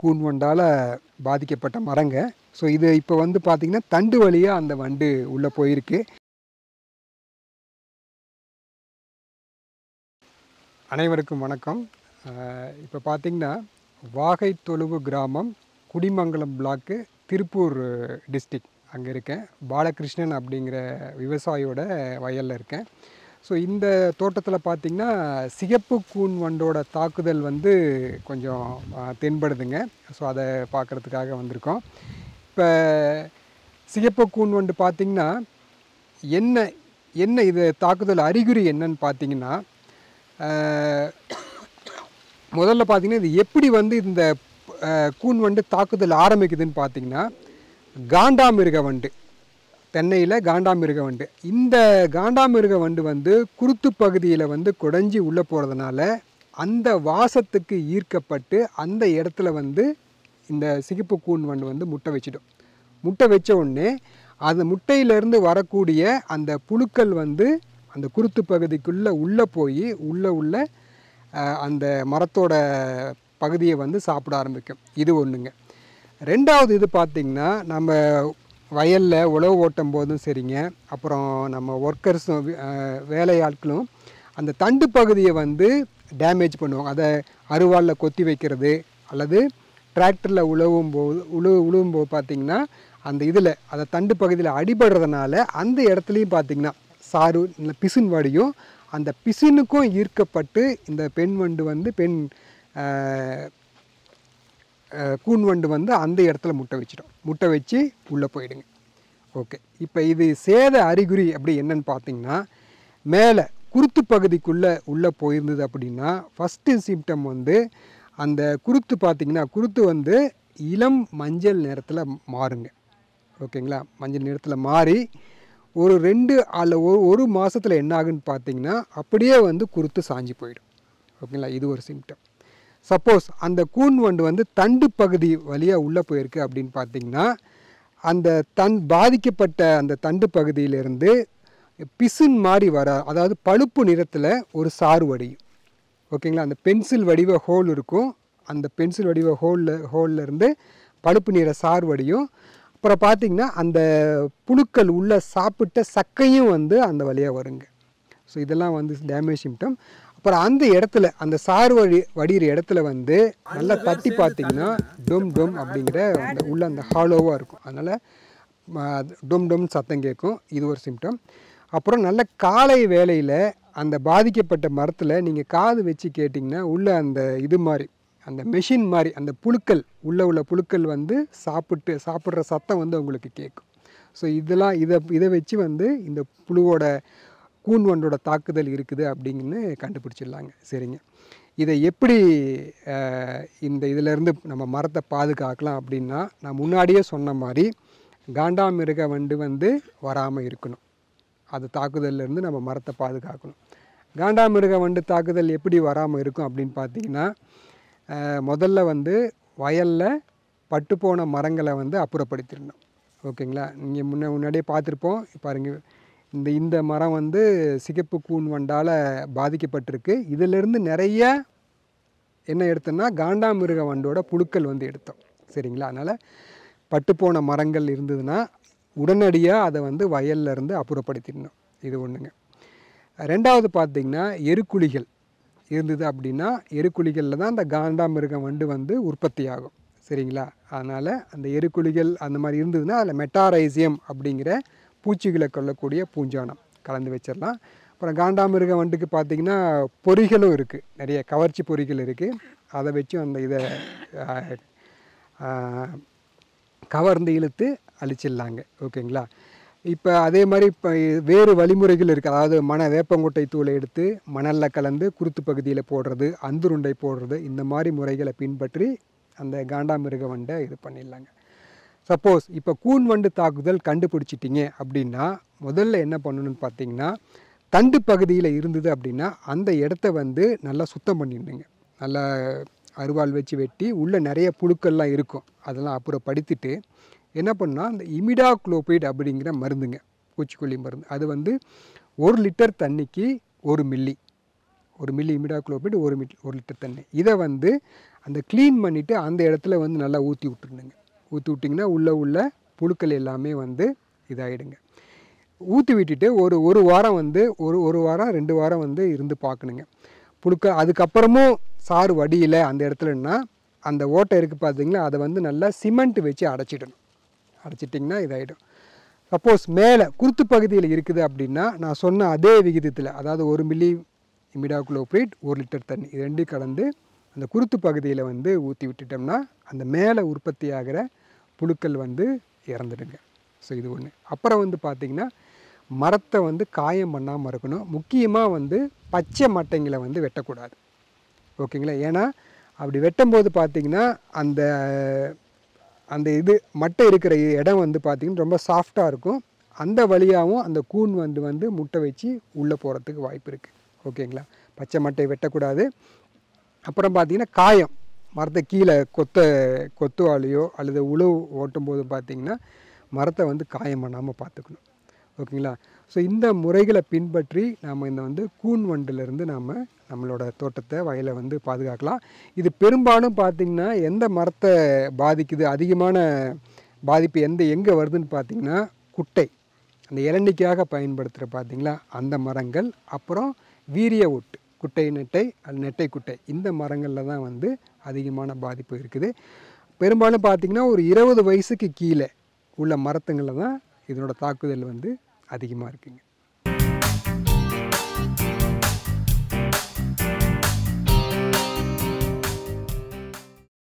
கூன் வண்டால் பாதிக்கப்பட்ட மரங்க. ஸோ இது இப்போ வந்து பார்த்திங்கன்னா தண்டு வழியாக அந்த வண்டு உள்ளே போயிருக்கு. அனைவருக்கும் வணக்கம். இப்போ பார்த்திங்கன்னா வாகைத்தொழுவு கிராமம், குடிமங்கலம் பிளாக்கு, திருப்பூர் டிஸ்ட்ரிக்ட் அங்கே இருக்கேன். பாலகிருஷ்ணன் அப்படிங்கிற விவசாயியோட வயலில் இருக்கேன். ஸோ இந்த தோட்டத்தில் பார்த்திங்கன்னா சிகப்பு கூன் வண்டோட தாக்குதல் வந்து கொஞ்சம் தென்படுதுங்க. ஸோ அதை பார்க்குறதுக்காக வந்திருக்கோம். இப்போ சிகப்பு கூன் வண்டு பார்த்திங்கன்னா என்ன இது தாக்குதல் அறிகுறி என்னன்னு பார்த்திங்கன்னா, முதல்ல பார்த்திங்கன்னா இது எப்படி வந்து இந்த கூன் வண்டு தாக்குதல் ஆரம்பிக்குதுன்னு பார்த்திங்கன்னா, காண்டாமிருக வண்டு, தென்னையில் காண்டாமிருக வண்டு. இந்த காண்டாமிருக வண்டு வந்து குருத்து பகுதியில் வந்து குடஞ்சி உள்ளே போகிறதுனால அந்த வாசத்துக்கு ஈர்க்கப்பட்டு அந்த இடத்துல வந்து இந்த சிகப்பு கூன் வண்டு வந்து முட்டை வச்சிடும். முட்டை வச்ச உடனே அந்த முட்டையிலேருந்து வரக்கூடிய அந்த புழுக்கள் வந்து அந்த குருத்து பகுதிக்குள்ளே உள்ளே போய் உள்ள அந்த மரத்தோட பகுதியை வந்து சாப்பிட ஆரம்பிக்கும். இது ஒன்றுங்க. ரெண்டாவது இது பார்த்திங்கன்னா, நம்ம வயலில் உழவு ஓட்டும் போதும் சரிங்க, அப்புறம் நம்ம ஒர்க்கர்ஸும் வேலையாட்களும் அந்த தண்டு பகுதியை வந்து டேமேஜ் பண்ணுவாங்க. அதை அருவாளில் கொத்தி வைக்கிறது அல்லது டிராக்டரில் உழுவும்போது பார்த்திங்கன்னா அந்த இதில் அந்த தண்டு பகுதியில் அடிபடுறதுனால அந்த இடத்துலையும் பார்த்திங்கன்னா சாறு இல்லை பிசின் வடியும். அந்த பிசினுக்கும் ஈர்க்கப்பட்டு இந்த பெண் வண்டு வந்து கூன் வண்டு வந்து அந்த இடத்துல முட்டை வச்சிடும். முட்டை வச்சு உள்ளே போயிடுங்க. ஓகே, இப்போ இது சேத அறிகுறி அப்படி என்னன்னு பார்த்திங்கன்னா, மேலே குருத்து பகுதிக்குள்ளே உள்ளே போயிருந்தது அப்படின்னா ஃபஸ்ட்டு சிம்டம் வந்து அந்த குருத்து பார்த்திங்கன்னா, குருத்து வந்து இளம் மஞ்சள் நிறத்தில் மாறுங்க. ஓகேங்களா, மஞ்சள் நிறத்தில் மாறி ஒரு 2 அல்ல ஒரு மாதத்தில் என்ன ஆகுன்னு பார்த்திங்கன்னா அப்படியே வந்து குருத்து சாஞ்சி போயிடும். ஓகேங்களா, இது ஒரு சிம்டம். சப்போஸ் அந்த கூன் வண்டு வந்து தண்டு பகுதி வழியாக உள்ளே போயிருக்கு அப்படின்னு பார்த்திங்கன்னா, அந்த பாதிக்கப்பட்ட அந்த தண்டு பகுதியிலேருந்து பிசின் மாதிரி அதாவது பழுப்பு நிறத்தில் ஒரு சாறு வடியும். ஓகேங்களா, அந்த பென்சில் வடிவ ஹோல் இருக்கும். அந்த பென்சில் வடிவ ஹோலில் இருந்து பழுப்பு நிற சாறு வடியும். அப்புறம் பார்த்திங்கன்னா அந்த புழுக்கள் உள்ளே சாப்பிட்ட சக்கையும் வந்து அந்த வழியாக வருங்க. ஸோ இதெல்லாம் வந்து டேமேஜ் சிம்டம். அப்புறம் அந்த இடத்துல அந்த சாறு வடிகிற இடத்துல வந்து நல்லா தட்டி பார்த்திங்கன்னா டொம் டொம் அப்படிங்கிற அந்த உள்ள அந்த ஹாலோவாக இருக்கும். அதனால் டொம் டொம் சத்தம் கேட்கும். இது ஒரு சிம்டம். அப்புறம் நல்ல காலை வேளையில் அந்த பாதிக்கப்பட்ட மரத்தில் நீங்கள் காது வச்சு கேட்டிங்கன்னா உள்ளே அந்த இது மாதிரி அந்த மெஷின் மாதிரி அந்த புழுக்கள் உள்ள புழுக்கள் வந்து சாப்பிட்ற சத்தம் வந்து உங்களுக்கு கேட்கும். ஸோ இதை வச்சு வந்து இந்த புழுவோட கூன் வண்டோட தாக்குதல் இருக்குது அப்படிங்கன்னு கண்டுபிடிச்சிடலாங்க. சரிங்க, இதை எப்படி இதிலேருந்து நம்ம மரத்தை பாதுகாக்கலாம் அப்படின்னா, நான் முன்னாடியே சொன்ன மாதிரி காண்டாமிருக வண்டு வந்து வராமல் இருக்கணும். அது தாக்குதல்லேருந்து நம்ம மரத்தை பாதுகாக்கணும். காண்டாமிருக வண்டு தாக்குதல் எப்படி வராமல் இருக்கும் அப்படின்னு பார்த்திங்கன்னா, முதல்ல வந்து வயலில் பட்டுப்போன மரங்களை வந்து அப்புறப்படுத்திடணும். ஓகேங்களா, நீங்கள் முன்னாடியே பார்த்துருப்போம். பாருங்கள், இந்த மரம் வந்து சிகப்பு கூன் வண்டால் பாதிக்கப்பட்டிருக்கு. இதிலிருந்து நிறைய என்ன எடுத்தோம்னா காண்டாமிருக வண்டோட புழுக்கள் வந்து எடுத்தோம். சரிங்களா, அதனால் பட்டுப்போன மரங்கள் இருந்ததுன்னா உடனடியாக அதை வந்து வயல்லேருந்து அப்புறப்படுத்திடணும். இது ஒன்றுங்க. ரெண்டாவது பார்த்திங்கன்னா, எருக்குழிகள் இருந்தது அப்படின்னா எருக்குழிகளில் தான் அந்த காண்டாமிருக வண்டு வந்து உற்பத்தி ஆகும். சரிங்களா, அதனால் அந்த எருக்குழிகள் அந்த மாதிரி இருந்ததுன்னா அதில் மெட்டாரைசியம் அப்படிங்கிற பூச்சிகளை கொல்லக்கூடிய பூஞ்சானம் கலந்து வச்சிடலாம். அப்புறம் காண்டாமிருக வண்டுக்கு பார்த்திங்கன்னா பொறிகளும் இருக்குது, நிறைய கவர்ச்சி பொறிகள் இருக்குது. அதை வச்சும் அந்த இதை கவர்ந்து இழுத்து அழிச்சிடலாங்க. ஓகேங்களா, இப்போ அதே மாதிரி இப்போ வேறு வழிமுறைகள் இருக்குது. அதாவது வேப்பங்கொட்டை தூளை எடுத்து மணலில் கலந்து குருத்து பகுதியில் போடுறது, அந்துருண்டை போடுறது, இந்த மாதிரி முறைகளை பின்பற்றி அந்த காண்டாமிருக வண்டை இது பண்ணிடலாங்க. சப்போஸ் இப்போ கூன் வண்டு தாக்குதல் கண்டுபிடிச்சிட்டிங்க அப்படின்னா முதல்ல என்ன பண்ணணும்னு பார்த்திங்கன்னா, தண்டு பகுதியில் இருந்தது அப்படின்னா அந்த இடத்த வந்து நல்லா சுத்தம் பண்ணிடுங்க. நல்லா அருவாள் வச்சு வெட்டி உள்ளே நிறைய புழுக்கள்லாம் இருக்கும், அதெல்லாம் அப்புறப்படுத்திட்டு என்ன பண்ணால் அந்த இமிடாக்ளோபிட் அப்படிங்கிற மருந்துங்க, பூச்சிக்கொல்லி மருந்து, அது வந்து 1 லிட்டர் தண்ணிக்கு 1 மில்லி இமிடாக்ளோபிட் 1 லிட்டர் தண்ணி. இதை வந்து அந்த க்ளீன் பண்ணிவிட்டு அந்த இடத்துல வந்து நல்லா ஊற்றி விட்டுருணுங்க. ஊற்றி விட்டிங்கன்னா உள்ள புழுக்கள் எல்லாமே வந்து இதாகிடுங்க. ஊற்றி விட்டுட்டு ஒரு வாரம் வந்து ஒரு வாரம் 2 வாரம் வந்து இருந்து பார்க்கணுங்க. புழுக்க அதுக்கப்புறமும் சாறு வடியில் அந்த இடத்துலன்னா அந்த ஓட்டை இருக்குது பார்த்தீங்களா, அதை வந்து நல்லா சிமெண்ட் வச்சு அடைச்சிடணும். அடைச்சிட்டிங்கன்னா இதாகிடும். சப்போஸ் மேலே குருத்து பகுதியில் இருக்குது அப்படின்னா நான் சொன்ன அதே விகிதத்தில், அதாவது 1 மில்லி இமிடாகுளோபிரிட் 1 லிட்டர் தண்ணி இது 2 கலந்து அந்த குருத்து பகுதியில் வந்து ஊற்றி விட்டுட்டோம்னா அந்த மேலே உற்பத்தி ஆகிற புழுக்கள் வந்து இறந்துடுங்க. ஸோ இது ஒன்று. அப்புறம் வந்து பார்த்திங்கன்னா மரத்தை வந்து காயம் பண்ணாமல் இருக்கணும். முக்கியமாக வந்து பச்சை மட்டைங்களை வந்து வெட்டக்கூடாது. ஓகேங்களா? ஏன்னா அப்படி வெட்டும்போது பார்த்திங்கன்னா அந்த அந்த இது மட்டை இருக்கிற இடம் வந்து பார்த்திங்கன்னா ரொம்ப சாஃப்டாக இருக்கும். அந்த வழியாகவும் அந்த கூன் வந்து முட்டை வச்சு உள்ளே போகிறதுக்கு வாய்ப்பு இருக்குது. ஓகேங்களா? பச்சை மட்டை வெட்டக்கூடாது. அப்புறம் பார்த்திங்கன்னா காயம், மரத்தை கீழே கொத்துவாலையோ அல்லது உழவு ஓட்டும்போது பார்த்திங்கன்னா மரத்தை வந்து காயம் பண்ணாமல் பார்த்துக்கணும். ஓகேங்களா? ஸோ இந்த முறைகளை பின்பற்றி நாம் இந்த வந்து கூன் வண்டுலேருந்து நம்மளோட தோட்டத்தை வயலை வந்து பாதுகாக்கலாம். இது பெரும்பாலும் பார்த்திங்கன்னா எந்த மரத்தை பாதிக்குது, அதிகமான பாதிப்பு எங்கே வருதுன்னு பார்த்திங்கன்னா குட்டை, அந்த இளநிக்காக பயன்படுத்துகிற பார்த்திங்களா அந்த மரங்கள், அப்புறம் வீரிய ஒட்டு குட்டை நெட்டை நெட்டை குட்டை, இந்த மரங்களில் தான் வந்து அதிகமான பாதிப்பு இருக்குது. பெரும்பாலும் பார்த்திங்கன்னா ஒரு 20 வயசுக்கு கீழே உள்ள மரத்துங்களில் தான் இதனோட தாக்குதல் வந்து அதிகமாக இருக்குங்க.